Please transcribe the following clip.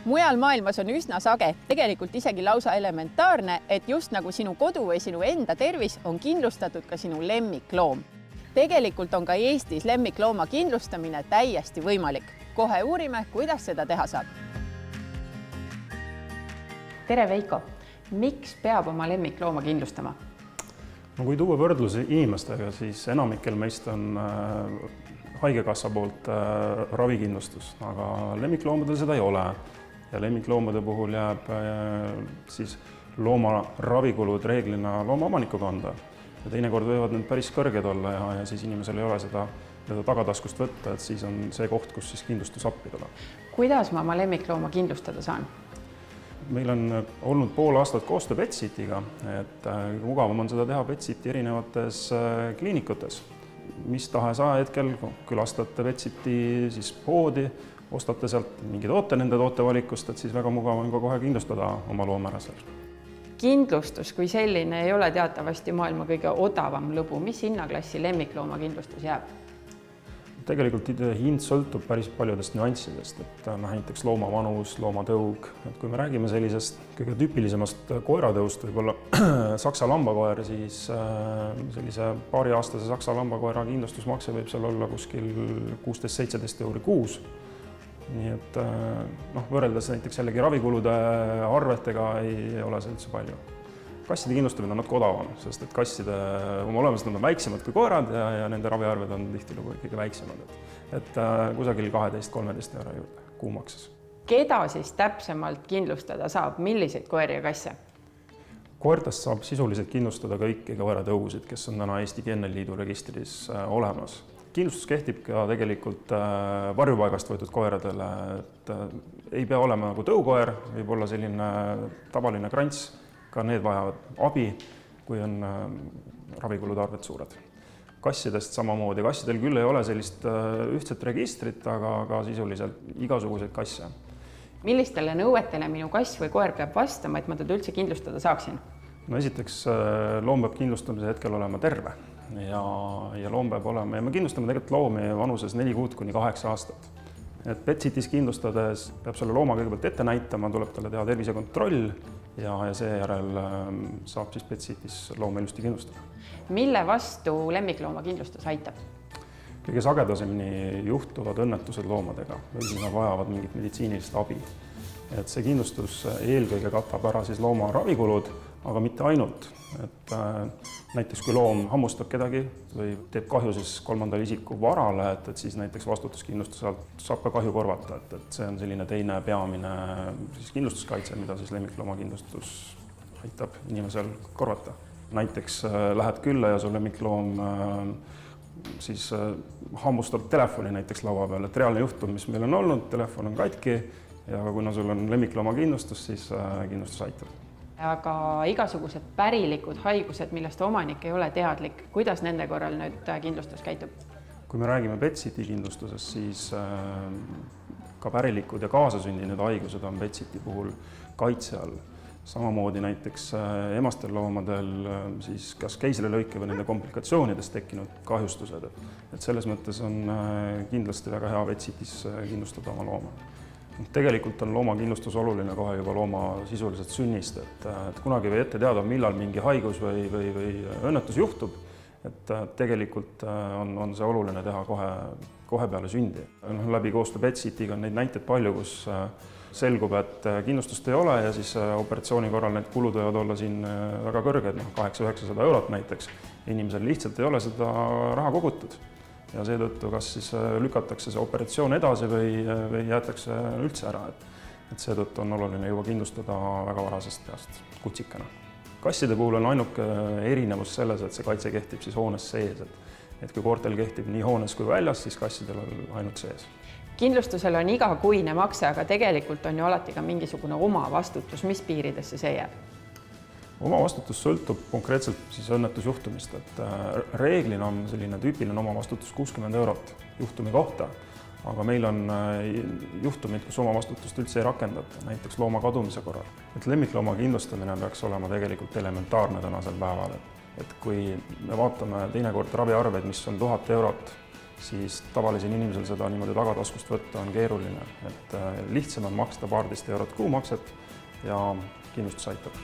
Mujal maailmas on üsna sage, tegelikult isegi lausa elementaarne, et just nagu sinu kodu või sinu enda tervis on kindlustatud ka sinu lemmikloom. Tegelikult on ka Eestis lemmiklooma kindlustamine täiesti võimalik. Kohe uurime, kuidas seda teha saab. Tere Veiko, miks peab oma lemmiklooma kindlustama? No, kui tuua võrdlusi inimestega, siis enamikel meist on haigekassa poolt ravikindlustus, aga lemmikloomadel seda ei ole. Ja lemmikloomade puhul jääb siis looma ravikulud reeglina looma omaniku kanda. Ja teinekord võivad need päris kõrged olla ja siis inimesel ei ole seda tagataskust võtta, et siis on see koht, kus siis kindlustus appi tuleb. Kuidas ma oma lemmiklooma kindlustada saan? Meil on olnud pool aastat koostöö Petsitiga, et mugavam on seda teha Petsiti erinevates kliinikutes. Mis tahes ajahetkel külastate Petsiti siis poodi, ostate sealt mingi toote nende tootevalikust, et siis väga mugav on ka kohe kindlustada oma looma ära seal. Kindlustus kui selline ei ole teatavasti maailma kõige odavam lõbu. Mis hinnaklassi lemmiklooma kindlustus jääb? Tegelikult hind sõltub päris paljudest nüanssidest, et näiteks looma vanus, looma tõug. Et kui me räägime sellisest kõige tüüpilisemast koeratõust, võib-olla saksa lambakoer, siis sellise paariaastase saksa lambakoera kindlustusmakse võib seal olla kuskil 16-17 € kuus. Nii et võrreldes näiteks jällegi ravikulude arvetega ei ole see üldse palju. Kasside kindlustamine on natuke odavam, sest et kasside oma olemas nad on väiksemad kui koerad ja nende raviarved on tihtilugu ikkagi väiksemad. Et kusagil 12-13 € juurde kuumakses. Keda siis täpsemalt kindlustada saab? Milliseid koeri ja kasse? Koertest saab sisuliselt kindlustada kõiki koeratõugusid, kes on täna Eesti Kennelliidu registris olemas. Kindlustus kehtib ka tegelikult varjupaigast võetud koeradele, et ei pea olema nagu tõukoer, võib olla selline tavaline krants, ka need vajavad abi, kui on ravikulude arved suured. Kassidest samamoodi, kassidel küll ei ole sellist ühtset registrit, aga sisuliselt igasuguseid kasse. Millistele nõuetele minu kass või koer peab vastama, et ma teda üldse kindlustada saaksin? No esiteks loom peab kindlustamise hetkel olema terve ja loom peab olema, ja me kindlustame tegelikult loomi vanuses 4 kuud kuni 8 aastat. Et Petsitis kindlustades peab selle looma kõigepealt ette näitama, tuleb talle teha tervisekontroll ja seejärel saab siis Petsitis looma ilusti kindlustada. Mille vastu lemmiklooma kindlustus aitab? Kõige sagedasemini juhtuvad õnnetused loomadega või siis nad vajavad mingit meditsiinilist abi. Et see kindlustus eelkõige katab ära siis looma ravikulud, aga mitte ainult. Et näiteks kui loom hammustab kedagi või teeb kahju siis kolmandale isiku varale, et siis näiteks vastutuskindlustuselt saab ka kahju korvata. Et see on selline teine peamine siis kindlustuskaitse, mida siis lemmikloomakindlustus aitab inimesel korvata. Näiteks lähed külla ja su lemmikloom siis hammustab telefoni näiteks laua peal, et reaalne juhtum, mis meil on olnud, telefon on katki ja kuna sul on lemmiklooma kindlustus, siis kindlustus aitab. Aga igasugused pärilikud haigused, millest omanik ei ole teadlik, kuidas nende korral nüüd kindlustus käitub? Kui me räägime Petsiti kindlustusest, siis ka pärilikud ja kaasasündinud haigused on Petsiti puhul kaitse all. Samamoodi näiteks emastel loomadel siis kas keisrilõike või nende komplikatsioonidest tekkinud kahjustused. Et selles mõttes on kindlasti väga hea Petsitis kindlustada oma looma. Tegelikult on loomakindlustus oluline kohe juba looma sisuliselt sünnist, et kunagi või ette teada, millal mingi haigus või õnnetus juhtub, et tegelikult on see oluline teha kohe peale sündi. Läbi koostöö Petsitiga on neid näiteid palju, kus selgub, et kindlustust ei ole ja siis operatsiooni korral need kulud võivad olla siin väga kõrged, 800-900 € näiteks. Inimesel lihtsalt ei ole seda raha kogutud. Ja seetõttu kas siis lükatakse see operatsioon edasi või jäetakse üldse ära. Et seetõttu on oluline juba kindlustada väga varasest peast kutsikana. Kasside puhul on ainuke erinevus selles, et see kaitse kehtib siis hoones sees. Et kui koortel kehtib nii hoones kui väljas, siis kassidel on ainult sees. Kindlustusel on igakuine makse, aga tegelikult on ju alati ka mingisugune oma vastutus. Mis piiridesse see jääb? Oma vastutus sõltub konkreetselt siis õnnetusjuhtumist, et reeglina on selline tüüpiline oma vastutus 60 € juhtumi kohta, aga meil on juhtumid, kus oma vastutust üldse ei rakendata, näiteks looma kadumise korral. Et lemmiklooma kindlustamine peaks olema tegelikult elementaarne tänasel päeval, et kui me vaatame teinekord raviarveid, mis on 1000 €, siis tavalisel inimesel seda niimoodi tagataskust võtta on keeruline, et lihtsam on maksta paarteist eurot kuumakset ja kindlustus aitab.